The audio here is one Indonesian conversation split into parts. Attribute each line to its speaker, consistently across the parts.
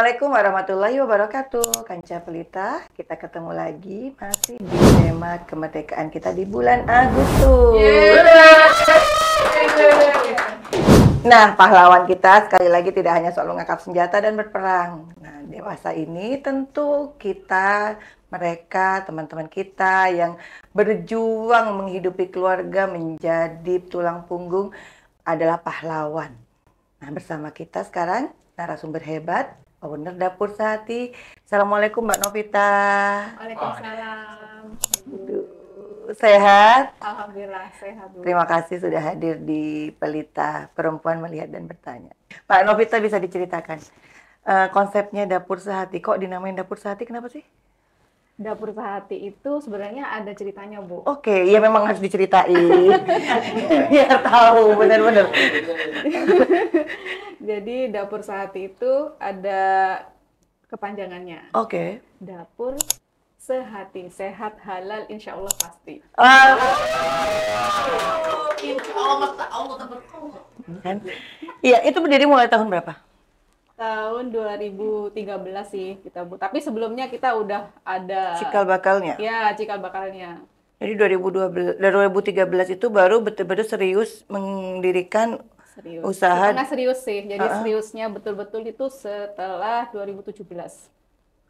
Speaker 1: Assalamualaikum warahmatullahi wabarakatuh. Kanca Pelita, kita ketemu lagi masih di tema kemerdekaan kita di bulan Agustus. Nah, pahlawan kita sekali lagi tidak hanya soal mengangkat senjata dan berperang. Nah, dewasa ini tentu kita, mereka, teman-teman kita yang berjuang menghidupi keluarga menjadi tulang punggung adalah pahlawan. Nah, bersama kita sekarang narasumber hebat, owner Dapur Sehati. Assalamualaikum Mbak Novita.
Speaker 2: Waalaikumsalam.
Speaker 1: Sehat?
Speaker 2: Alhamdulillah sehat, Bu.
Speaker 1: Terima kasih sudah hadir di Pelita Perempuan Melihat dan Bertanya. Mbak Novita, bisa diceritakan konsepnya Dapur Sehati? Kok dinamain Dapur Sehati? Kenapa sih?
Speaker 2: Dapur Sehati itu sebenarnya ada ceritanya, Bu.
Speaker 1: Oke, ya memang harus diceritain. Biar tahu, benar-benar.
Speaker 2: Jadi Dapur Sehati itu ada kepanjangannya.
Speaker 1: Oke.
Speaker 2: Dapur Sehati, sehat halal insya Allah pasti.
Speaker 1: Kan? Iya, itu berdiri mulai tahun berapa?
Speaker 2: Tahun 2013 sih kita, Bu. Tapi sebelumnya kita udah ada
Speaker 1: Cikal bakalnya.
Speaker 2: ya cikal bakalnya.
Speaker 1: Jadi 2012, dari 2013 itu baru betul-betul serius mendirikan
Speaker 2: Serius.
Speaker 1: usaha.
Speaker 2: Setengah serius sih. Jadi seriusnya betul-betul itu setelah 2017.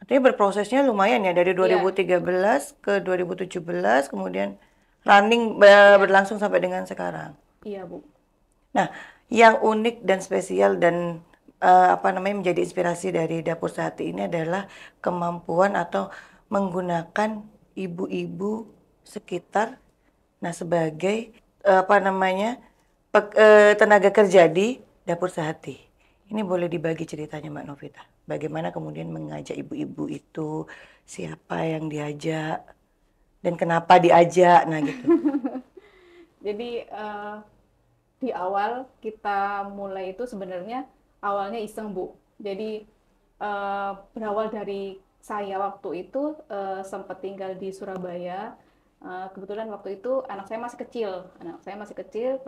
Speaker 1: Artinya berprosesnya lumayan ya, dari 2013 ke 2017, kemudian running berlangsung sampai dengan sekarang.
Speaker 2: Iya, Bu.
Speaker 1: Nah, yang unik dan spesial dan menjadi inspirasi dari Dapur Sehati ini adalah kemampuan atau menggunakan ibu-ibu sekitar, nah sebagai tenaga kerja di Dapur Sehati. Ini boleh dibagi ceritanya Mbak Novita. Bagaimana kemudian mengajak ibu-ibu itu, siapa yang diajak dan kenapa diajak, nah gitu.
Speaker 2: Jadi di awal kita mulai itu sebenarnya awalnya iseng, Bu. Jadi berawal dari saya waktu itu sempat tinggal di Surabaya. Kebetulan waktu itu anak saya masih kecil.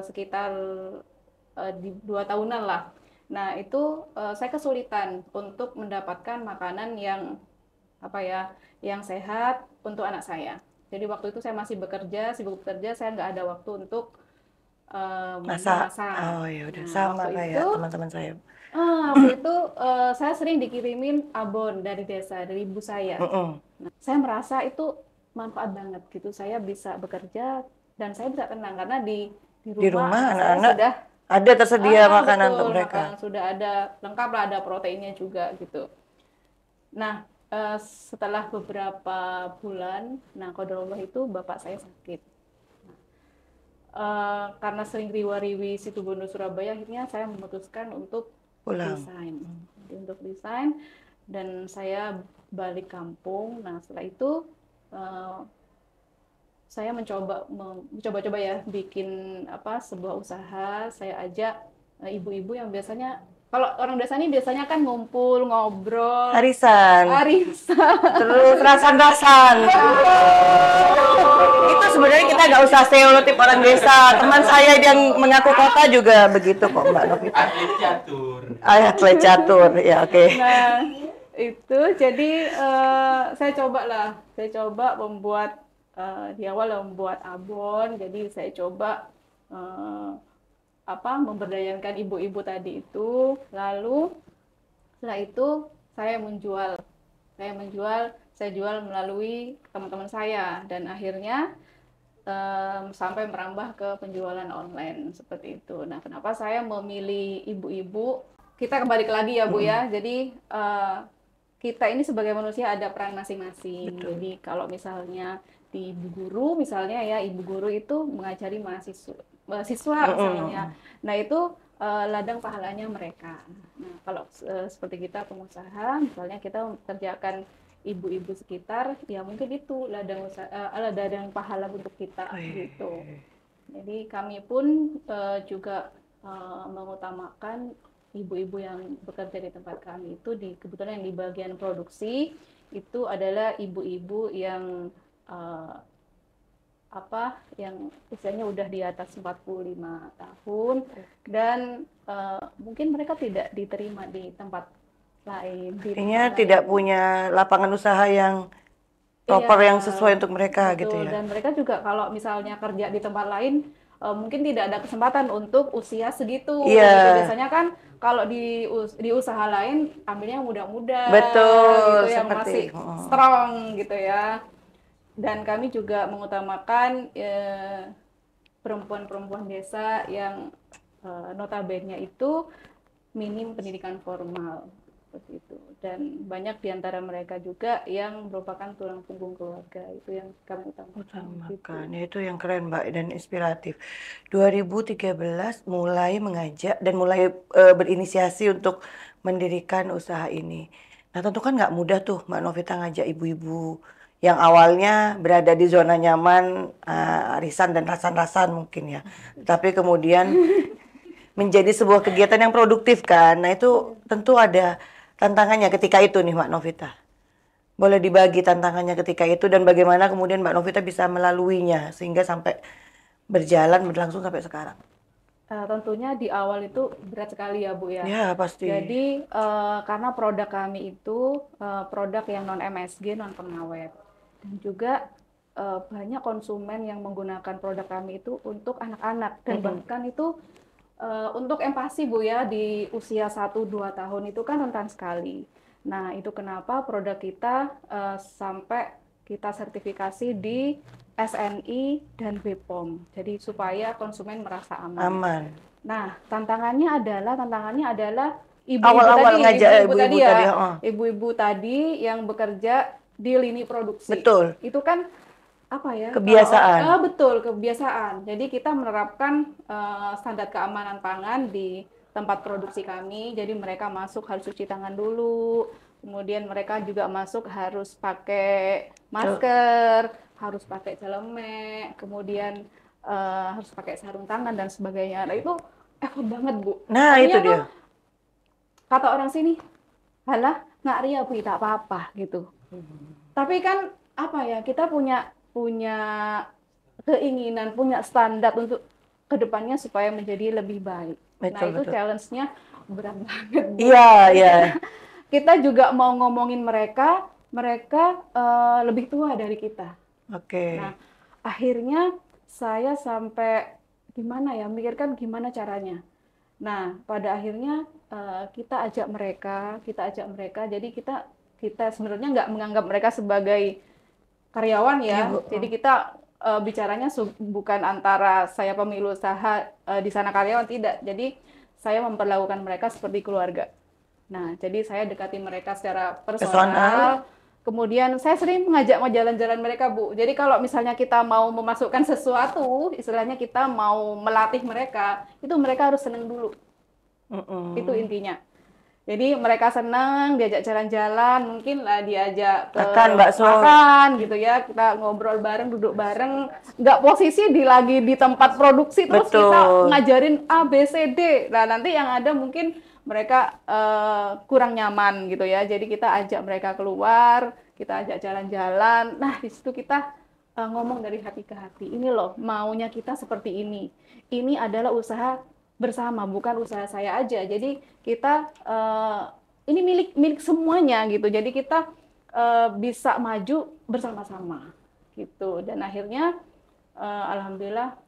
Speaker 2: Sekitar di 2 tahunan lah. Nah, itu saya kesulitan untuk mendapatkan makanan yang yang sehat untuk anak saya. Jadi waktu itu saya masih bekerja, sibuk bekerja, saya nggak ada waktu untuk
Speaker 1: Masak.
Speaker 2: memasak.
Speaker 1: Oh ya udah,
Speaker 2: Nah,
Speaker 1: sama
Speaker 2: waktu
Speaker 1: kayak
Speaker 2: itu
Speaker 1: teman-teman saya.
Speaker 2: waktu itu saya sering dikirimin abon dari desa, dari ibu saya. Nah, saya merasa itu manfaat banget gitu. Saya bisa bekerja dan saya bisa tenang karena di rumah anak saya
Speaker 1: anak-anak
Speaker 2: sudah
Speaker 1: ada tersedia makanan
Speaker 2: betul,
Speaker 1: untuk mereka.
Speaker 2: makanan sudah ada, lengkap lah, ada proteinnya juga gitu. Nah, setelah beberapa bulan, nah qadarullah itu bapak saya sakit. Karena sering riwa-riwi Situbondo Surabaya, akhirnya saya memutuskan untuk
Speaker 1: Pulang.
Speaker 2: resign. Untuk resign dan saya balik kampung. Nah, setelah itu saya mencoba ya bikin sebuah usaha. Saya ajak ibu-ibu yang biasanya, kalau orang desa ini biasanya kan ngumpul, ngobrol,
Speaker 1: Arisan. Terus rasan-rasan. Itu sebenarnya kita nggak usah stereotip orang desa. Teman saya yang mengaku kota juga begitu kok, Mbak Novita.
Speaker 3: Atlet catur.
Speaker 1: Atlet catur, ya oke.
Speaker 2: Nah, itu jadi saya coba membuat di awal membuat abon. Jadi saya coba memberdayakan ibu-ibu tadi itu. Lalu setelah itu saya jual melalui teman-teman saya dan akhirnya sampai merambah ke penjualan online seperti itu. Nah, kenapa saya memilih ibu-ibu? Kita kembali lagi ya, Bu ya. Jadi kita ini sebagai manusia ada peran masing-masing. Jadi kalau misalnya di ibu guru misalnya ya, ibu guru itu mengajari mahasiswa misalnya. Nah, itu ladang pahalanya mereka. Nah, kalau seperti kita pengusaha, misalnya kita kerjakan ibu-ibu sekitar, ya mungkin itu ladang pahala untuk kita gitu. Jadi kami pun juga mengutamakan ibu-ibu yang bekerja di tempat kami itu kebetulan yang di bagian produksi itu adalah ibu-ibu yang yang usianya udah di atas 45 tahun dan mungkin mereka tidak diterima di tempat lain di
Speaker 1: Artinya
Speaker 2: tempat
Speaker 1: tidak
Speaker 2: lain.
Speaker 1: punya lapangan usaha yang
Speaker 2: Iya,
Speaker 1: proper yang sesuai untuk mereka gitu
Speaker 2: betul.
Speaker 1: ya.
Speaker 2: Dan mereka juga kalau misalnya kerja di tempat lain, mungkin tidak ada kesempatan untuk usia segitu
Speaker 1: Iya,
Speaker 2: gitu. Biasanya kan kalau di usaha lain ambilnya yang muda-muda
Speaker 1: betul
Speaker 2: gitu, yang
Speaker 1: seperti.
Speaker 2: masih strong gitu ya. Dan kami juga mengutamakan perempuan-perempuan desa yang notabene itu minim pendidikan formal seperti itu, dan banyak diantara mereka juga yang merupakan tulang punggung keluarga, itu yang kami utamakan
Speaker 1: Utamakan,
Speaker 2: gitu.
Speaker 1: ya itu yang keren Mbak dan inspiratif. 2013 mulai mengajak dan mulai berinisiasi untuk mendirikan usaha ini. Nah tentu kan nggak mudah tuh Mbak Novita ngajak ibu-ibu yang awalnya berada di zona nyaman, arisan dan rasan-rasan mungkin ya. Tapi kemudian menjadi sebuah kegiatan yang produktif kan. Nah itu
Speaker 2: Iya.
Speaker 1: tentu ada tantangannya ketika itu nih Mbak Novita. Boleh dibagi tantangannya ketika itu dan bagaimana kemudian Mbak Novita bisa melaluinya sehingga sampai berjalan berlangsung sampai sekarang.
Speaker 2: Tentunya di awal itu berat sekali ya Bu ya.
Speaker 1: Ya pasti.
Speaker 2: Jadi karena produk kami itu produk yang non MSG, non pengawet, dan juga banyak konsumen yang menggunakan produk kami itu untuk anak-anak, dan bahkan itu untuk empasi Bu ya, di usia 1-2 tahun itu kan rentan sekali. Nah itu kenapa produk kita sampai kita sertifikasi di SNI dan BPOM. Jadi supaya konsumen merasa aman.
Speaker 1: Aman.
Speaker 2: Nah, tantangannya adalah
Speaker 1: Awal-awal ngajak
Speaker 2: ibu-ibu tadi
Speaker 1: ibu-ibu tadi,
Speaker 2: ya,
Speaker 1: oh.
Speaker 2: ibu-ibu tadi yang bekerja di lini produksi.
Speaker 1: Betul.
Speaker 2: Itu kan apa ya?
Speaker 1: Kebiasaan.
Speaker 2: Betul, kebiasaan. Jadi kita menerapkan standar keamanan pangan di tempat produksi kami. Jadi mereka masuk harus cuci tangan dulu. Kemudian mereka juga masuk harus pakai masker, harus pakai celemek, kemudian harus pakai sarung tangan dan sebagainya. Nah itu effort banget Bu.
Speaker 1: Nah itu
Speaker 2: Artinya tuh
Speaker 1: dia.
Speaker 2: kata orang sini, halah nggak ria Bu, tak apa-apa gitu. Tapi kan apa ya, kita punya punya keinginan, punya standar untuk kedepannya supaya menjadi lebih baik. Nah
Speaker 1: Betul
Speaker 2: itu
Speaker 1: betul.
Speaker 2: challenge-nya berat banget Bu.
Speaker 1: Iya iya.
Speaker 2: Kita juga mau ngomongin mereka, mereka lebih tua dari kita.
Speaker 1: Oke.
Speaker 2: Nah, akhirnya saya sampai gimana ya, mikirkan gimana caranya. Nah, pada akhirnya kita ajak mereka. Jadi kita sebenarnya nggak menganggap mereka sebagai karyawan
Speaker 1: Iya
Speaker 2: ya.
Speaker 1: Bu.
Speaker 2: Jadi kita bicaranya bukan antara saya pemilik usaha di sana karyawan, tidak. Jadi saya memperlakukan mereka seperti keluarga. Nah, jadi saya dekati mereka secara
Speaker 1: Personal.
Speaker 2: personal. Kemudian saya sering mengajak mau jalan-jalan mereka, Bu. Jadi kalau misalnya kita mau memasukkan sesuatu, istilahnya kita mau melatih mereka, itu mereka harus senang dulu. Itu intinya. Jadi mereka senang diajak jalan-jalan, mungkin lah diajak ke
Speaker 1: Makan bakso.
Speaker 2: makan gitu ya, kita ngobrol bareng, duduk bareng, nggak posisi lagi di tempat produksi terus
Speaker 1: Betul.
Speaker 2: kita ngajarin A, B, C, D. Nah nanti yang ada mungkin mereka kurang nyaman gitu ya. Jadi kita ajak mereka keluar, kita ajak jalan-jalan. Nah di situ kita ngomong dari hati ke hati. Ini loh maunya kita seperti ini. Ini adalah usaha bersama, bukan usaha saya aja. Jadi kita ini milik semuanya gitu. Jadi kita bisa maju bersama-sama gitu. Dan akhirnya alhamdulillah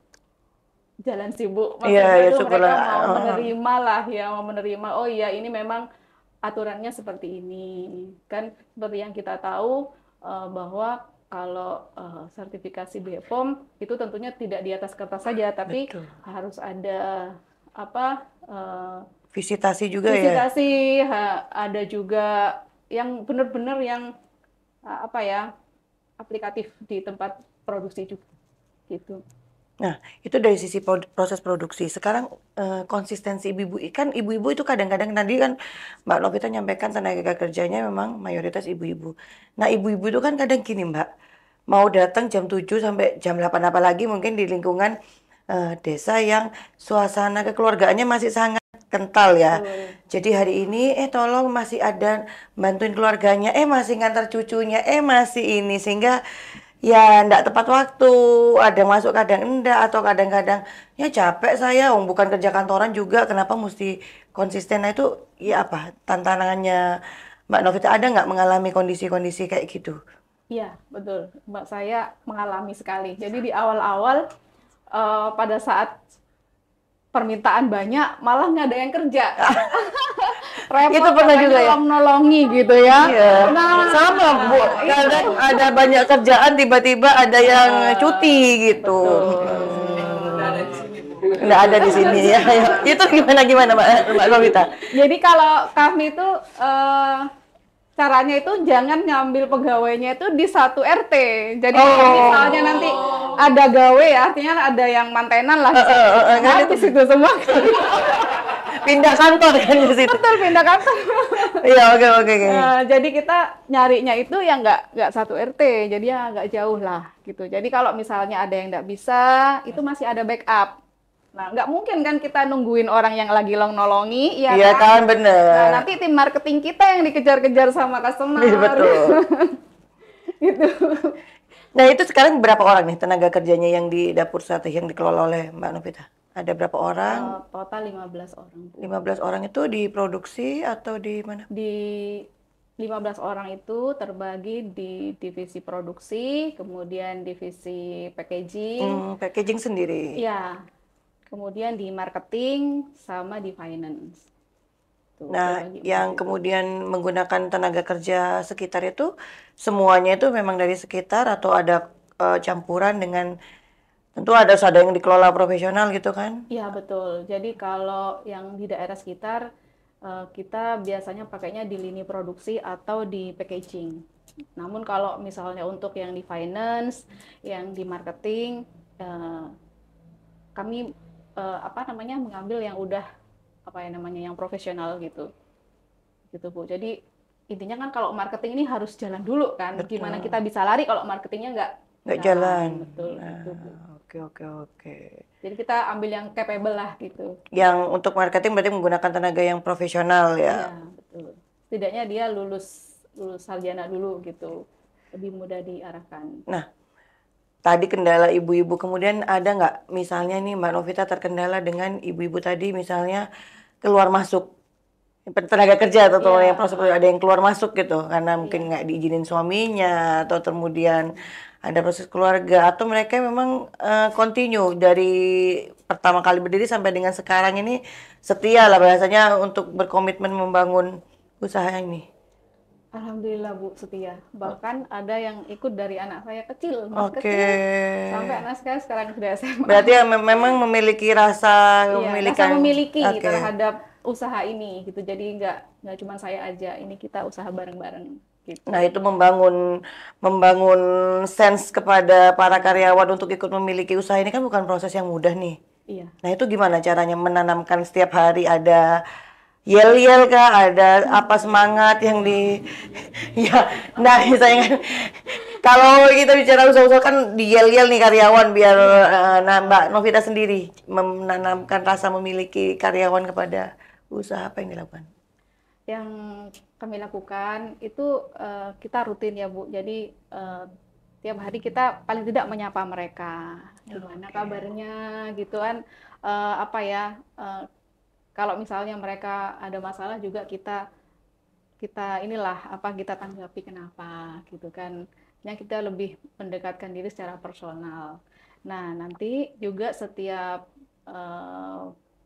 Speaker 2: jalan sibuk. Maksudnya
Speaker 1: Iya,
Speaker 2: itu
Speaker 1: syukurlah.
Speaker 2: mereka mau menerima lah ya, mau menerima. Oh iya ini memang aturannya seperti ini. Kan seperti yang kita tahu bahwa kalau sertifikasi BPOM itu tentunya tidak di atas kertas saja, tapi
Speaker 1: Betul.
Speaker 2: harus ada apa
Speaker 1: Visitasi juga ya.
Speaker 2: visitasi, ada juga yang benar-benar yang apa ya, aplikatif di tempat produksi juga gitu.
Speaker 1: Nah, itu dari sisi proses produksi. Sekarang konsistensi ibu-ibu kan ibu-ibu itu kadang-kadang tadi kan Mbak Novita nyampaikan tenaga kerjanya memang mayoritas ibu-ibu. Nah, ibu-ibu itu kan kadang gini Mbak, mau datang jam 7 sampai jam 8 apalagi mungkin di lingkungan desa yang suasana kekeluargaannya masih sangat kental ya. Jadi hari ini tolong masih ada bantuin keluarganya, masih ngantar cucunya, masih ini sehingga ya enggak tepat waktu, ada masuk kadang enggak, atau kadang-kadang ya capek saya, bukan kerja kantoran juga, kenapa mesti konsisten. Nah itu ya apa tantangannya Mbak Novita, ada nggak mengalami kondisi-kondisi kayak gitu?
Speaker 2: Iya, betul. Mbak saya mengalami sekali. Jadi di awal-awal pada saat permintaan banyak, malah nggak ada yang kerja.
Speaker 1: Itu
Speaker 2: Repot
Speaker 1: pernah juga
Speaker 2: katanya
Speaker 1: ya?
Speaker 2: nolong-nolongi gitu ya.
Speaker 1: Iya,
Speaker 2: Nah,
Speaker 1: sama Bu.
Speaker 2: itu
Speaker 1: Kadang ada banyak kerjaan, tiba-tiba ada yang cuti gitu.
Speaker 2: betul.
Speaker 1: Nggak ada di sini ya. Itu gimana gimana Mbak Novita?
Speaker 2: Jadi kalau kami itu caranya itu jangan ngambil pegawainya itu di satu RT. Jadi kalau
Speaker 1: Oh,
Speaker 2: misalnya nanti ada gawe ya, artinya ada yang mantenan lah di situ.
Speaker 1: kan itu
Speaker 2: Habis itu semua.
Speaker 1: pindah kantor kan di situ.
Speaker 2: Betul, pindah kantor.
Speaker 1: Iya, oke oke oke.
Speaker 2: Jadi kita nyarinya itu yang nggak satu RT, jadi ya nggak jauh lah gitu. Jadi kalau misalnya ada yang nggak bisa, itu masih ada backup. Nah, nggak mungkin kan kita nungguin orang yang lagi nolongi, ya
Speaker 1: Iya
Speaker 2: kan?
Speaker 1: kan,
Speaker 2: Nah,
Speaker 1: bener.
Speaker 2: nanti tim marketing kita yang dikejar-kejar sama customer.
Speaker 1: Iya, betul.
Speaker 2: Gitu.
Speaker 1: Nah, itu sekarang berapa orang nih tenaga kerjanya yang di dapur sate yang dikelola oleh Mbak Novita? Ada berapa orang?
Speaker 2: Total 15 orang, Bu.
Speaker 1: 15 orang itu di produksi atau di mana?
Speaker 2: Di 15 orang itu terbagi di divisi produksi, kemudian divisi packaging,
Speaker 1: Packaging sendiri.
Speaker 2: ya, kemudian di marketing sama di finance. Tuh,
Speaker 1: Nah,
Speaker 2: terbagi
Speaker 1: yang
Speaker 2: begitu.
Speaker 1: kemudian menggunakan tenaga kerja sekitar itu, semuanya itu memang dari sekitar atau ada campuran dengan, tentu ada yang dikelola profesional gitu kan?
Speaker 2: Iya, betul. Jadi kalau yang di daerah sekitar, kita biasanya pakainya di lini produksi atau di packaging. Namun kalau misalnya untuk yang di finance, yang di marketing, eh, kami apa namanya mengambil yang udah apa ya namanya yang profesional gitu, gitu Bu. Jadi intinya kan kalau marketing ini harus jalan dulu kan. Gimana kita
Speaker 1: Betul.
Speaker 2: bisa lari kalau marketingnya nggak
Speaker 1: Nggak
Speaker 2: jalan,
Speaker 1: jalan.
Speaker 2: betul gitu Bu.
Speaker 1: Nah, oke oke oke.
Speaker 2: Jadi kita ambil yang capable lah gitu.
Speaker 1: Yang untuk marketing berarti menggunakan tenaga yang profesional
Speaker 2: Iya,
Speaker 1: ya.
Speaker 2: betul. Setidaknya dia lulus lulus sarjana dulu gitu. Lebih mudah diarahkan.
Speaker 1: Nah, tadi kendala ibu-ibu, kemudian ada nggak misalnya nih Mbak Novita terkendala dengan ibu-ibu tadi misalnya keluar masuk tenaga kerja atau
Speaker 2: Iya,
Speaker 1: yang proses ada yang keluar masuk gitu karena
Speaker 2: iya.
Speaker 1: mungkin nggak diizinin suaminya atau kemudian ada proses keluarga atau mereka memang continue dari pertama kali berdiri sampai dengan sekarang ini setia lah bahasanya untuk berkomitmen membangun usaha ini.
Speaker 2: Alhamdulillah Bu, setia. Bahkan ada yang ikut dari anak saya kecil, masih
Speaker 1: Oke.
Speaker 2: kecil, sampai anak saya sekarang sudah SMA.
Speaker 1: Berarti ya memang memiliki rasa
Speaker 2: Iya, rasa
Speaker 1: kepemilikan.
Speaker 2: memiliki
Speaker 1: Oke.
Speaker 2: terhadap usaha ini gitu. Jadi nggak cuma saya aja, ini kita usaha bareng-bareng
Speaker 1: Nah,
Speaker 2: gitu.
Speaker 1: itu membangun membangun sense kepada para karyawan untuk ikut memiliki usaha ini kan bukan proses yang mudah nih.
Speaker 2: Iya.
Speaker 1: Nah, itu gimana caranya menanamkan setiap hari ada yel-yel kah, ada apa semangat yang di ya, nah saya kan kalau kita bicara usaha-usaha kan di yel-yel nih karyawan biar nah Mbak Novita sendiri menanamkan rasa memiliki karyawan kepada usaha apa yang dilakukan?
Speaker 2: Yang kami lakukan itu kita rutin ya Bu. Jadi tiap hari kita paling tidak menyapa mereka, gimana kabarnya gitu kan. Apa ya, kalau misalnya mereka ada masalah juga kita kita inilah apa kita tanggapi kenapa gitu kan. Ya kita lebih mendekatkan diri secara personal. Nah, nanti juga setiap eh,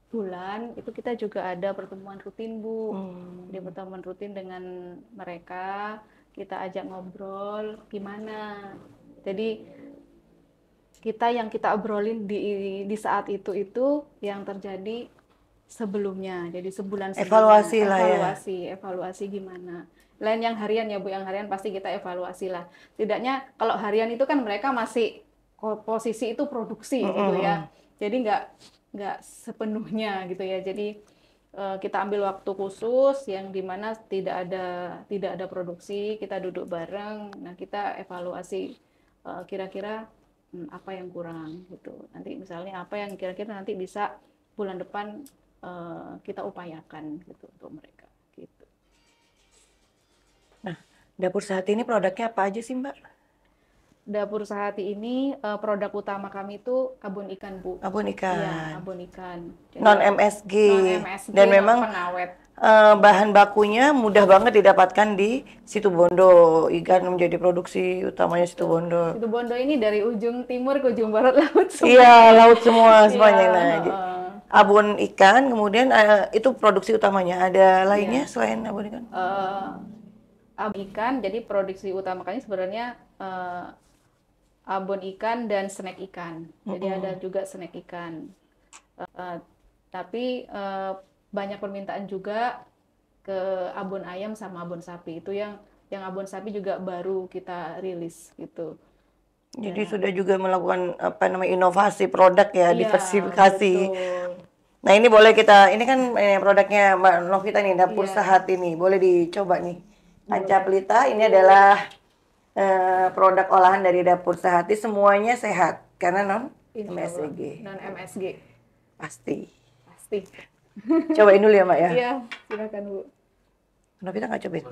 Speaker 2: bulan itu kita juga ada pertemuan rutin Bu. Jadi pertemuan rutin dengan mereka, kita ajak ngobrol gimana. Jadi kita obrolin di saat itu yang terjadi sebelumnya. Jadi sebulan sebelumnya
Speaker 1: Evaluasi lah ya.
Speaker 2: evaluasi gimana. Lain yang harian ya Bu, yang harian pasti kita evaluasi lah. Setidaknya kalau harian itu kan mereka masih posisi itu produksi gitu ya. Jadi nggak sepenuhnya gitu ya. Jadi kita ambil waktu khusus yang dimana tidak ada produksi, kita duduk bareng. Nah kita evaluasi kira-kira apa yang kurang gitu. Nanti misalnya apa yang kira-kira nanti bisa bulan depan kita upayakan gitu untuk mereka gitu.
Speaker 1: Nah, dapur saat ini produknya apa aja sih Mbak?
Speaker 2: Dapur Sehati ini produk utama kami itu abon ikan, Bu.
Speaker 1: Abon
Speaker 2: Iya,
Speaker 1: ikan.
Speaker 2: abon ikan. Jadi
Speaker 1: Non MSG.
Speaker 2: non MSG,
Speaker 1: Dan
Speaker 2: non
Speaker 1: memang
Speaker 2: pengawet.
Speaker 1: bahan bakunya mudah banget didapatkan di Situbondo. Ikan menjadi produksi utamanya
Speaker 2: Betul.
Speaker 1: Situbondo.
Speaker 2: Situ Bondo ini dari ujung timur ke ujung barat laut semua.
Speaker 1: Iya, laut semua
Speaker 2: Iya,
Speaker 1: semuanya. Nah,
Speaker 2: heeh.
Speaker 1: abon ikan, kemudian itu produksi utamanya. Ada lainnya
Speaker 2: Iya.
Speaker 1: selain abon ikan?
Speaker 2: Eh, abon ikan, jadi produksi utama kami sebenarnya abon ikan dan snack ikan. Jadi ada juga snack ikan. Eh, tapi banyak permintaan juga ke abon ayam sama abon sapi. Itu yang abon sapi juga baru kita rilis gitu.
Speaker 1: Jadi sudah juga melakukan apa namanya inovasi produk ya,
Speaker 2: Iya,
Speaker 1: diversifikasi.
Speaker 2: betul.
Speaker 1: Nah ini boleh kita, ini kan produknya Mbak Novita nih, Dapur
Speaker 2: Iya,
Speaker 1: Sehati nih, boleh dicoba nih. Kanca
Speaker 2: boleh.
Speaker 1: Pelita ini adalah produk olahan dari Dapur Sehati, semuanya sehat karena non
Speaker 2: Insya Allah.
Speaker 1: MSG.
Speaker 2: Non MSG.
Speaker 1: Pasti.
Speaker 2: Pasti.
Speaker 1: Cobain dulu ya Mbak ya.
Speaker 2: Iya, silakan Bu.
Speaker 1: Novita nggak cobain?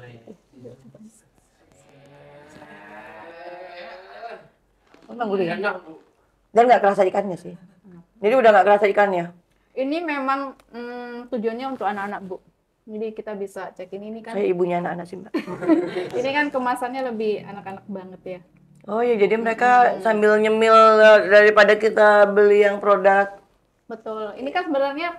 Speaker 1: Emang boleh ya? Dan nggak kerasa ikannya sih. Jadi udah nggak kerasa ikannya.
Speaker 2: Ini memang tujuannya untuk anak-anak, Bu. Jadi kita bisa cekin ini kan.
Speaker 1: Saya ibunya anak-anak sih Mbak.
Speaker 2: Ini kan kemasannya lebih anak-anak banget ya.
Speaker 1: Oh ya, jadi mereka sambil nyemil daripada kita beli yang produk.
Speaker 2: Betul. Ini kan sebenarnya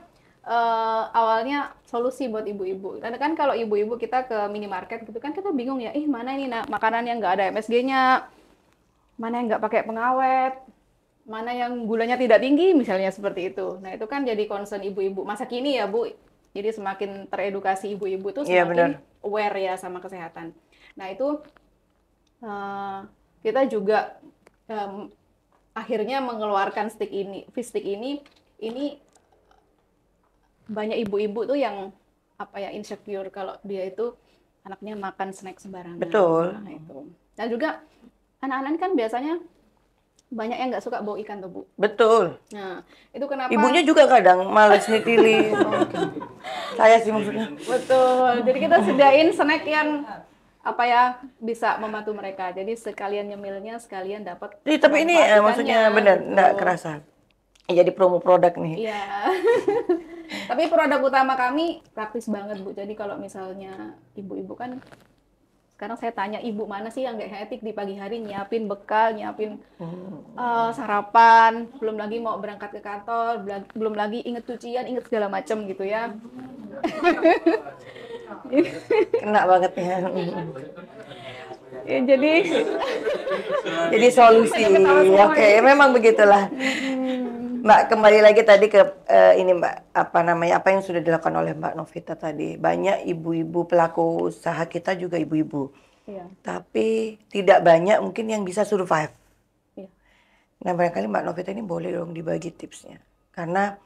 Speaker 2: awalnya solusi buat ibu-ibu. Karena kan kalau ibu-ibu kita ke minimarket gitu kan kita bingung ya, mana ini makanan yang nggak ada MSG-nya, mana yang nggak pakai pengawet, mana yang gulanya tidak tinggi misalnya seperti itu. Nah itu kan jadi concern ibu-ibu masa kini ya Bu. Jadi semakin teredukasi ibu-ibu tuh
Speaker 1: Iya,
Speaker 2: semakin
Speaker 1: benar.
Speaker 2: aware ya sama kesehatan. Nah itu kita juga akhirnya mengeluarkan fish stick ini banyak ibu-ibu tuh yang insecure kalau dia itu anaknya makan snack sembarangan.
Speaker 1: Betul.
Speaker 2: Nah, itu. Dan juga anak-anak kan biasanya banyak yang nggak suka bau ikan tuh Bu.
Speaker 1: Betul.
Speaker 2: Nah itu kenapa?
Speaker 1: Ibunya juga kadang males nitilin. Saya sih maksudnya.
Speaker 2: Betul. Jadi kita sediain snack yang bisa membantu mereka. Jadi sekalian nyemilnya, sekalian dapat.
Speaker 1: Tapi ini
Speaker 2: manfaat
Speaker 1: maksudnya
Speaker 2: ikannya,
Speaker 1: benar,
Speaker 2: gitu.
Speaker 1: nggak kerasa. Jadi promo produk nih.
Speaker 2: Iya. Tapi produk utama kami praktis banget Bu. Jadi kalau misalnya ibu-ibu kan, sekarang saya tanya ibu mana sih yang nggak hektik di pagi hari nyiapin bekal, nyiapin sarapan, belum lagi mau berangkat ke kantor, belum lagi inget cucian, inget segala macam gitu ya.
Speaker 1: Kena banget ya.
Speaker 2: Ya, jadi
Speaker 1: Solusi. Oke, memang begitulah. Mbak, kembali lagi tadi ke ini Mbak, apa yang sudah dilakukan oleh Mbak Novita tadi. Banyak ibu-ibu pelaku usaha kita juga ibu-ibu.
Speaker 2: Iya.
Speaker 1: Tapi tidak banyak mungkin yang bisa survive.
Speaker 2: Iya.
Speaker 1: Nah, barangkali Mbak Novita ini boleh dong dibagi tipsnya. Karena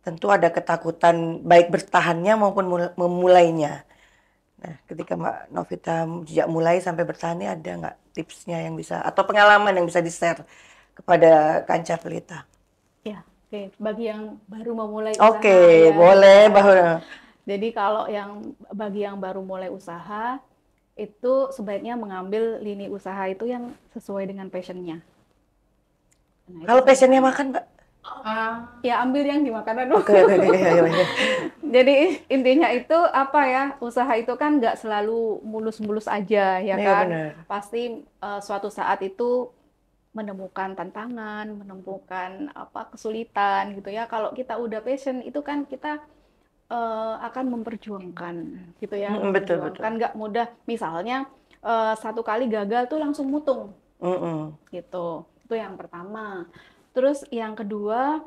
Speaker 1: tentu ada ketakutan baik bertahannya maupun memulainya. Nah, ketika Mbak Novita sejak mulai sampai bertahan ini ada nggak tipsnya yang bisa, atau pengalaman yang bisa di-share kepada Kanca Pelita?
Speaker 2: Ya, oke. Bagi yang baru memulai usaha
Speaker 1: Oke,
Speaker 2: ya.
Speaker 1: boleh bahwa.
Speaker 2: Jadi kalau bagi yang baru mulai usaha, itu sebaiknya mengambil lini usaha itu yang sesuai dengan passion-nya. Nah,
Speaker 1: Kalau passionnya makan, Mbak?
Speaker 2: ya ambil yang di makanan.
Speaker 1: Oke.
Speaker 2: Jadi intinya itu usaha itu kan nggak selalu mulus-mulus aja ya
Speaker 1: Iya,
Speaker 2: kan.
Speaker 1: benar.
Speaker 2: Pasti suatu saat itu menemukan tantangan, menemukan kesulitan gitu ya. Kalau kita udah passion itu kan kita akan memperjuangkan gitu ya.
Speaker 1: Betul.
Speaker 2: Kan nggak mudah. Misalnya satu kali gagal tuh langsung mutung gitu. Itu yang pertama. Terus yang kedua,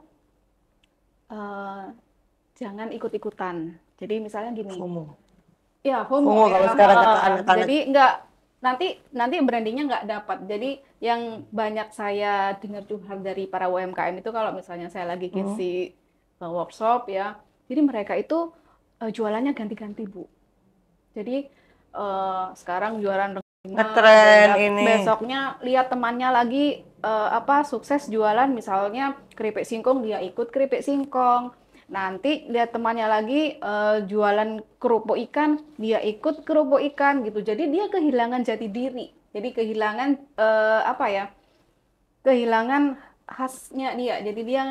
Speaker 2: jangan ikut-ikutan. Jadi misalnya gini.
Speaker 1: FOMO.
Speaker 2: Ya,
Speaker 1: FOMO kalau sekarang kata anak-anak.
Speaker 2: Jadi nanti brandingnya nggak dapat. Jadi yang banyak saya dengar curhat dari para UMKM itu kalau misalnya saya lagi ngisi workshop ya, jadi mereka itu jualannya ganti-ganti Bu. Jadi sekarang jualan
Speaker 1: ngetren ini.
Speaker 2: Besoknya lihat temannya lagi sukses jualan misalnya keripik singkong, dia ikut keripik singkong. Nanti lihat temannya lagi jualan kerupuk ikan, dia ikut kerupuk ikan gitu. Jadi dia kehilangan jati diri Jadi kehilangan apa ya? Kehilangan khasnya dia. Jadi dia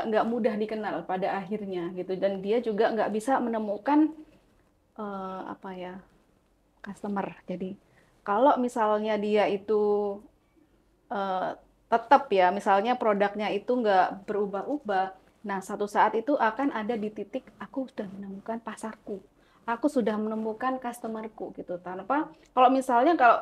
Speaker 2: nggak mudah dikenal pada akhirnya gitu. Dan dia juga nggak bisa menemukan apa ya, customer. Jadi kalau misalnya dia itu eh, tetap ya, misalnya produknya itu nggak berubah-ubah, nah satu saat itu akan ada di titik aku sudah menemukan pasarku, aku sudah menemukan customerku gitu. Tanpa kalau misalnya kalau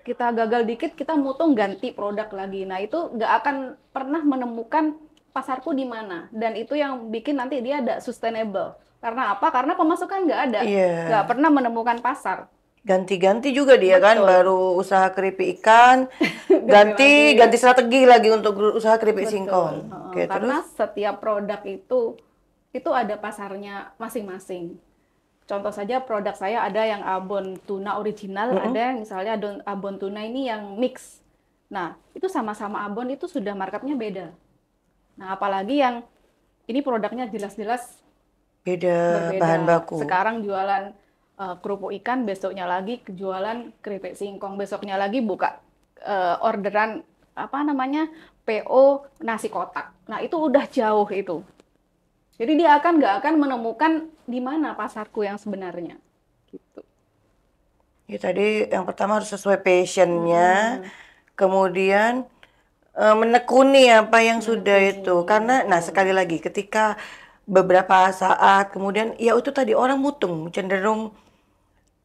Speaker 2: kita gagal dikit, kita mutung ganti produk lagi, nah itu nggak akan pernah menemukan pasarku di mana, dan itu yang bikin nanti dia ada sustainable. Karena apa? Karena pemasukan nggak ada, nggak
Speaker 1: Iya.
Speaker 2: pernah menemukan pasar.
Speaker 1: Ganti-ganti juga dia kan,
Speaker 2: Betul.
Speaker 1: baru usaha keripik ikan,
Speaker 2: Ganti
Speaker 1: ganti
Speaker 2: lagi.
Speaker 1: ganti strategi lagi untuk usaha keripik
Speaker 2: Betul,
Speaker 1: singkong.
Speaker 2: heeh.
Speaker 1: Oke,
Speaker 2: Karena
Speaker 1: terus?
Speaker 2: setiap produk itu ada pasarnya masing-masing. Contoh saja produk saya ada yang abon tuna original,
Speaker 1: Mm-mm.
Speaker 2: ada yang misalnya abon tuna ini yang mix. Nah, itu sama-sama abon itu sudah marketnya beda. Nah, apalagi yang ini produknya jelas-jelas
Speaker 1: Beda bahan
Speaker 2: berbeda.
Speaker 1: baku.
Speaker 2: Sekarang jualan kerupuk ikan, besoknya lagi jualan keripik singkong, besoknya lagi buka orderan apa namanya PO nasi kotak. Nah itu udah jauh itu. Jadi dia nggak akan menemukan di mana pasarku yang sebenarnya. Gitu.
Speaker 1: Ya tadi yang pertama harus sesuai passionnya,
Speaker 2: Mm-mm.
Speaker 1: kemudian menekuni apa yang sudah
Speaker 2: Menekuni,
Speaker 1: itu. Karena, nah
Speaker 2: betul.
Speaker 1: sekali lagi, ketika beberapa saat kemudian, ya itu tadi orang mutung, cenderung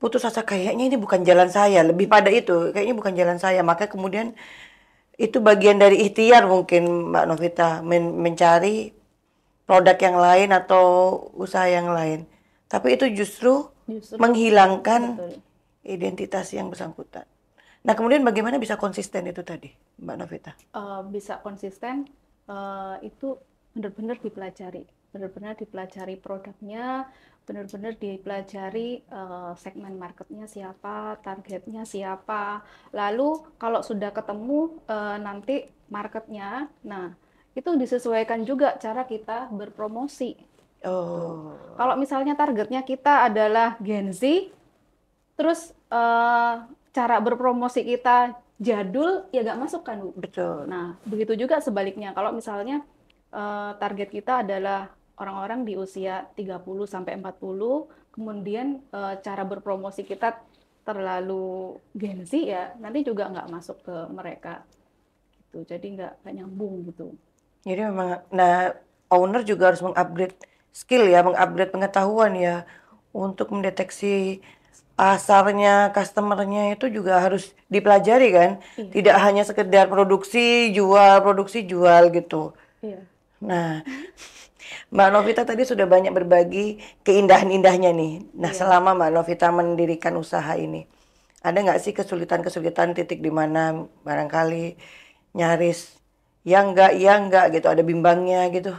Speaker 1: putus asa kayaknya ini bukan jalan saya, lebih pada itu, kayaknya bukan jalan saya. Maka kemudian itu bagian dari ikhtiar mungkin Mbak Novita mencari produk yang lain atau usaha yang lain. Tapi itu justru
Speaker 2: Justru
Speaker 1: menghilangkan
Speaker 2: betul.
Speaker 1: identitas yang bersangkutan. Nah, kemudian bagaimana bisa konsisten itu tadi, Mbak Novita?
Speaker 2: Bisa konsisten itu benar-benar dipelajari, benar-benar dipelajari produknya, benar-benar dipelajari segmen marketnya siapa, targetnya siapa. Lalu kalau sudah ketemu nanti marketnya, nah itu disesuaikan juga cara kita berpromosi. Tuh.
Speaker 1: Oh,
Speaker 2: Kalau misalnya targetnya kita adalah Gen Z, terus cara berpromosi kita jadul, ya nggak masuk kan, Bu?
Speaker 1: betul.
Speaker 2: Nah, begitu juga sebaliknya. Kalau misalnya target kita adalah orang-orang di usia 30 sampai 40, kemudian cara berpromosi kita terlalu Gen Z, ya nanti juga nggak masuk ke mereka gitu. Jadi nggak nyambung gitu.
Speaker 1: Jadi memang, nah owner juga harus mengupgrade skill ya, mengupgrade pengetahuan ya, untuk mendeteksi pasarnya, customernya itu juga harus dipelajari kan.
Speaker 2: Iya,
Speaker 1: Tidak hanya sekedar produksi jual gitu.
Speaker 2: iya.
Speaker 1: Nah, Mbak Novita tadi sudah banyak berbagi keindahan-indahnya nih. Nah,
Speaker 2: Iya.
Speaker 1: selama Mbak Novita mendirikan usaha ini, ada nggak sih kesulitan-kesulitan titik di mana barangkali nyaris ya enggak gitu, ada bimbangnya gitu,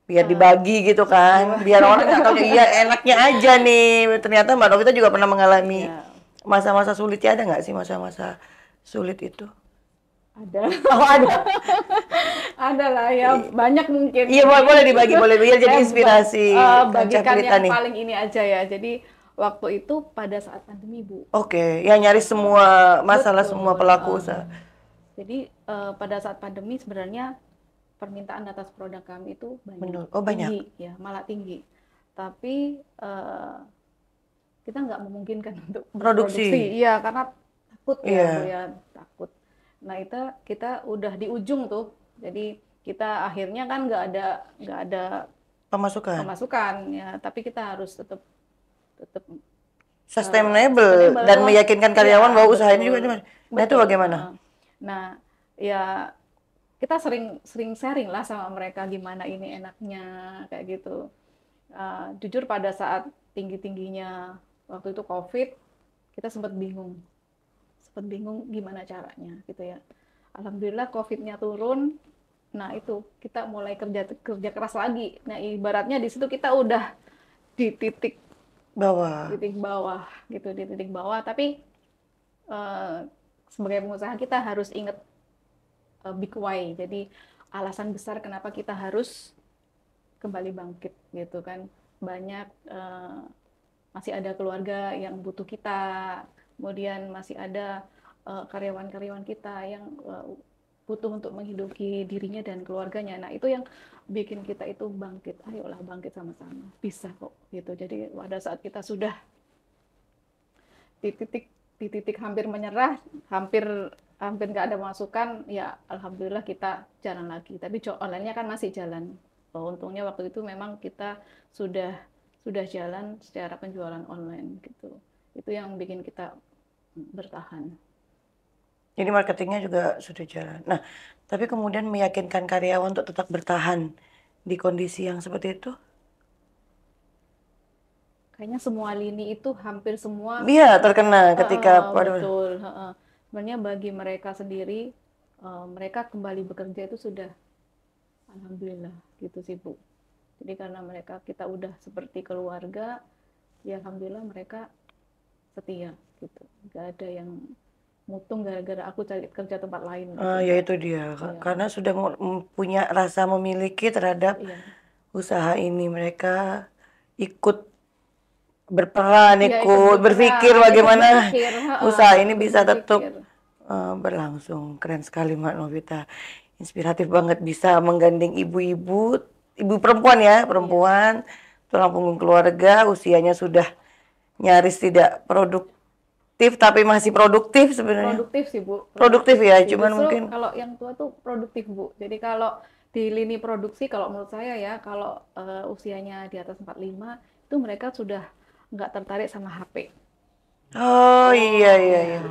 Speaker 1: biar
Speaker 2: Eh,
Speaker 1: dibagi gitu kan,
Speaker 2: Wah,
Speaker 1: biar orang nggak tahu iya enaknya aja nih. Ternyata Mbak Novita juga pernah mengalami
Speaker 2: iya,
Speaker 1: masa-masa sulitnya, ada nggak sih masa-masa sulit itu?
Speaker 2: ada.
Speaker 1: Oh ada.
Speaker 2: Ada lah ya, banyak mungkin.
Speaker 1: Iya boleh,
Speaker 2: Ini
Speaker 1: boleh dibagi, boleh biar jadi
Speaker 2: saya
Speaker 1: inspirasi kancah
Speaker 2: bagikan
Speaker 1: pelita
Speaker 2: yang
Speaker 1: nih.
Speaker 2: paling ini aja ya. Jadi waktu itu pada saat pandemi, Bu.
Speaker 1: Oke, yang nyaris
Speaker 2: Eh,
Speaker 1: semua masalah semua
Speaker 2: betul.
Speaker 1: pelaku usaha.
Speaker 2: Jadi pada saat pandemi sebenarnya permintaan atas produk kami itu banyak,
Speaker 1: Menurut, oh banyak
Speaker 2: tinggi ya, malah tinggi. Tapi kita nggak memungkinkan untuk
Speaker 1: produksi.
Speaker 2: berproduksi, iya karena takut ya, Bu
Speaker 1: Iya,
Speaker 2: ya, takut. Nah itu kita udah di ujung tuh, jadi kita akhirnya kan nggak ada
Speaker 1: pemasukan.
Speaker 2: pemasukan ya, tapi kita harus tetap tetap
Speaker 1: Sustainable
Speaker 2: sustainable
Speaker 1: dan
Speaker 2: tuh,
Speaker 1: meyakinkan
Speaker 2: ya
Speaker 1: karyawan bahwa usaha ini
Speaker 2: betul
Speaker 1: juga ini. Nah, itu
Speaker 2: betul.
Speaker 1: bagaimana?
Speaker 2: Nah ya kita sering sering sharing lah sama mereka gimana ini enaknya kayak gitu. Jujur pada saat tinggi-tingginya waktu itu COVID, kita sempat bingung gimana caranya gitu ya. Alhamdulillah COVID-nya turun. Nah itu kita mulai kerja kerja keras lagi. Nah ibaratnya di situ kita udah di
Speaker 1: Bahwa
Speaker 2: titik bawah gitu, di titik bawah. Tapi eh, sebagai pengusaha kita harus ingat big why. Jadi alasan besar kenapa kita harus kembali bangkit gitu kan. Banyak masih ada keluarga yang butuh kita, kemudian masih ada karyawan-karyawan kita yang butuh untuk menghidupi dirinya dan keluarganya. Nah, itu yang bikin kita itu bangkit. Ayolah bangkit sama-sama. Bisa kok gitu. Jadi pada saat kita sudah di titik hampir menyerah, hampir hampir nggak ada masukan, ya alhamdulillah kita jalan lagi. Tapi online-nya kan masih jalan. Untungnya waktu itu memang kita sudah jalan secara penjualan online gitu. Itu yang bikin kita bertahan.
Speaker 1: Jadi marketingnya juga sudah jalan. Nah, tapi kemudian meyakinkan karyawan untuk tetap bertahan di kondisi yang seperti itu?
Speaker 2: Kayaknya semua lini itu hampir semua
Speaker 1: Iya, terkena ketika
Speaker 2: betul. Sebenarnya bagi mereka sendiri, mereka kembali bekerja itu sudah alhamdulillah gitu sih Bu. Jadi karena kita udah seperti keluarga, ya alhamdulillah mereka setia gitu. Gak ada yang mutung gara-gara aku cari kerja tempat lain. Gitu.
Speaker 1: ya itu dia,
Speaker 2: Iya.
Speaker 1: karena sudah punya rasa memiliki terhadap
Speaker 2: Iya.
Speaker 1: usaha ini, mereka ikut berperan,
Speaker 2: Iya,
Speaker 1: ikut berpikir bagaimana usaha ini bisa tetap berlangsung. Keren sekali Mbak Novita, inspiratif banget bisa menggandeng ibu-ibu perempuan ya, perempuan tulang punggung keluarga, usianya sudah nyaris tidak produktif tapi masih produktif sebenarnya.
Speaker 2: Produktif sih Bu.
Speaker 1: Produktif ya, cuman
Speaker 2: Justru
Speaker 1: mungkin
Speaker 2: kalau yang tua tuh produktif Bu. Jadi kalau di lini produksi, kalau menurut saya ya, kalau usianya di atas 45 itu mereka sudah nggak tertarik sama HP.
Speaker 1: oh iya.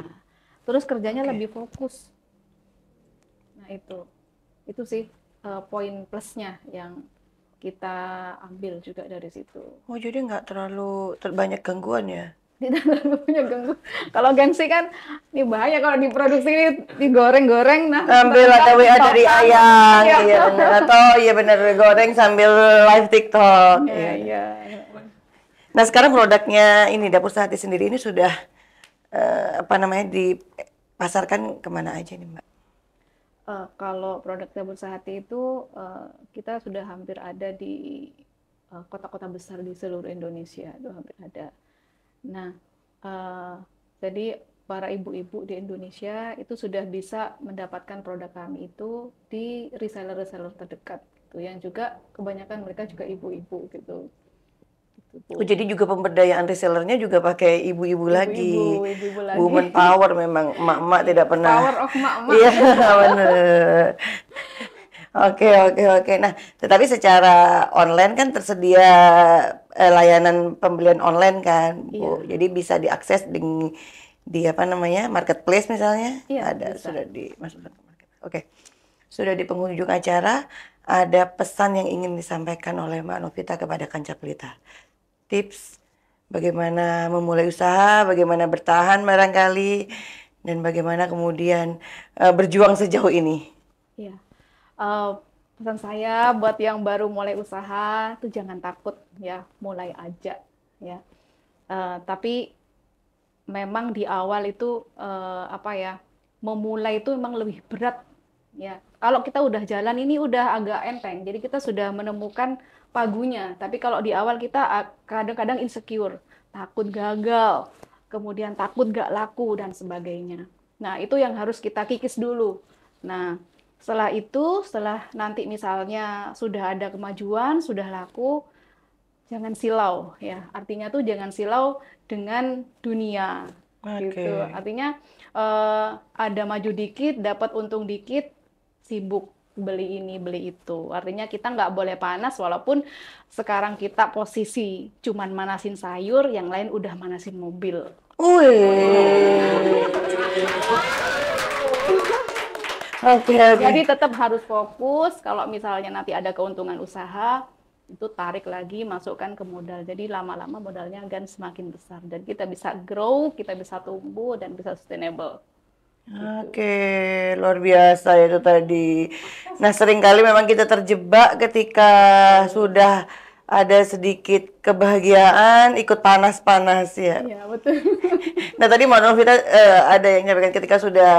Speaker 2: Terus kerjanya lebih fokus. Nah itu sih poin plusnya yang kita ambil juga dari situ.
Speaker 1: Oh jadi nggak terlalu banyak gangguan ya?
Speaker 2: Tidak terlalu punya ganggu. Kalau gengsi kan, ini bahaya kalau diproduksi ini digoreng-goreng, nah
Speaker 1: Sambil ada WA dari ayang, iya benar. Atau iya benar goreng sambil live TikTok.
Speaker 2: Iya.
Speaker 1: Nah sekarang produknya ini Dapur Sehati sendiri ini sudah dipasarkan kemana aja nih Mbak?
Speaker 2: Kalau produk Dapur Sehati itu kita sudah hampir ada di kota-kota besar di seluruh Indonesia, itu hampir ada. Nah, jadi para ibu-ibu di Indonesia itu sudah bisa mendapatkan produk kami itu di reseller-reseller terdekat, gitu. Yang juga kebanyakan mereka juga ibu-ibu gitu.
Speaker 1: Oh, jadi juga pemberdayaan resellernya juga pakai ibu-ibu lagi.
Speaker 2: Ibu-ibu lagi.
Speaker 1: Woman power memang, emak-emak tidak pernah.
Speaker 2: Power of emak-emak.
Speaker 1: Iya, benar. Oke. Nah, tetapi secara online kan tersedia layanan pembelian online kan, Bu.
Speaker 2: Iya.
Speaker 1: Jadi bisa diakses di apa namanya marketplace misalnya.
Speaker 2: Iya,
Speaker 1: ada
Speaker 2: bisa.
Speaker 1: sudah dimasukkan ke market. Oke. Sudah di penghujung acara, ada pesan yang ingin disampaikan oleh Mbak Novita kepada Kancah Pelita. Tips bagaimana memulai usaha, bagaimana bertahan barangkali, dan bagaimana kemudian berjuang sejauh ini.
Speaker 2: Iya. Pesan saya buat yang baru mulai usaha tuh jangan takut ya, mulai aja ya. Tapi memang di awal itu memulai itu memang lebih berat ya. Kalau kita udah jalan ini udah agak enteng, jadi kita sudah menemukan pagunya. Tapi kalau di awal kita kadang-kadang insecure, takut gagal, kemudian takut gak laku dan sebagainya. Nah itu yang harus kita kikis dulu. Nah setelah nanti misalnya sudah ada kemajuan, sudah laku, jangan silau ya. Artinya tuh jangan silau dengan dunia. Gitu. Artinya ada maju dikit, dapat untung dikit, sibuk beli ini, beli itu. Artinya kita nggak boleh panas, walaupun sekarang kita posisi cuman manasin sayur, yang lain udah manasin mobil. Jadi tetap harus fokus, kalau misalnya nanti ada keuntungan usaha, itu tarik lagi, masukkan ke modal. Jadi lama-lama modalnya akan semakin besar. Dan kita bisa grow, kita bisa tumbuh, dan bisa sustainable.
Speaker 1: Oke, luar biasa itu tadi. Nah, seringkali memang kita terjebak ketika sudah ada sedikit kebahagiaan, ikut panas-panas ya.
Speaker 2: Iya, betul.
Speaker 1: Nah, tadi Mbak Novita ada yang nyampaikan ketika sudah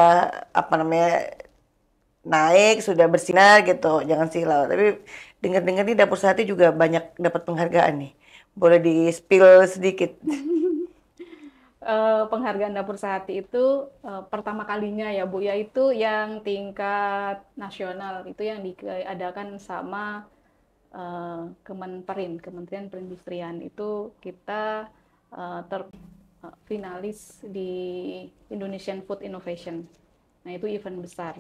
Speaker 1: naik, sudah bersinar gitu, jangan silau. Tapi dengar-dengar nih Dapur Sehati juga banyak dapat penghargaan nih. Boleh di-spill sedikit?
Speaker 2: penghargaan Dapur Sehati itu pertama kalinya ya Bu, yaitu yang tingkat nasional, itu yang diadakan sama Kementerian Perindustrian. Itu kita finalis di Indonesian Food Innovation. Nah, itu event besar.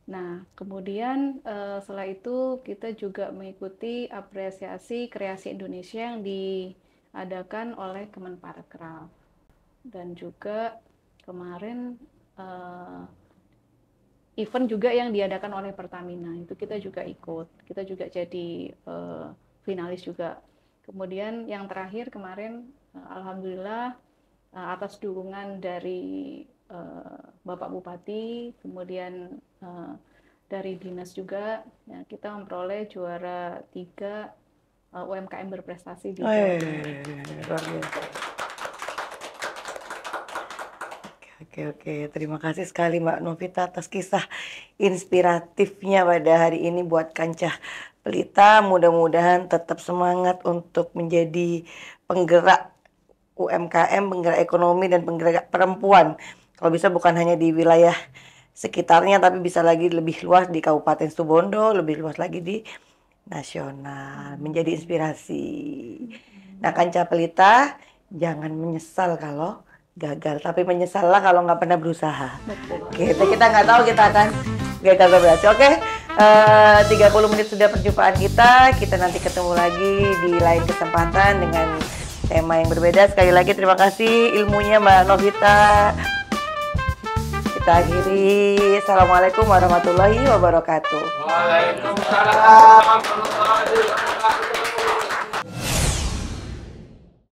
Speaker 2: Nah, kemudian setelah itu kita juga mengikuti apresiasi kreasi Indonesia yang diadakan oleh Kemenparekraf. Dan juga kemarin event juga yang diadakan oleh Pertamina, itu kita juga ikut. Kita juga jadi finalis juga. Kemudian yang terakhir kemarin, alhamdulillah atas dukungan dari Bapak Bupati, kemudian dari dinas juga, ya, kita memperoleh juara 3 UMKM berprestasi di Jawa Timur.
Speaker 1: Luar biasa. Oke, terima kasih sekali Mbak Novita atas kisah inspiratifnya pada hari ini buat Kancah Pelita. Mudah-mudahan tetap semangat untuk menjadi penggerak UMKM, penggerak ekonomi dan penggerak perempuan. Kalau bisa bukan hanya di wilayah sekitarnya, tapi bisa lagi lebih luas di Kabupaten Situbondo, lebih luas lagi di nasional, menjadi inspirasi. Nah, Kancah Pelita, jangan menyesal kalau gagal, tapi menyesallah kalau nggak pernah berusaha.
Speaker 2: Betul.
Speaker 1: Kita nggak tahu kita akan gagal atau berhasil. Oke, 30 menit sudah perjumpaan kita. Kita nanti ketemu lagi di lain kesempatan dengan tema yang berbeda. Sekali lagi terima kasih ilmunya Mbak Novita. Kita akhiri. Assalamualaikum warahmatullahi wabarakatuh.
Speaker 3: Waalaikumsalam warahmatullahi wabarakatuh.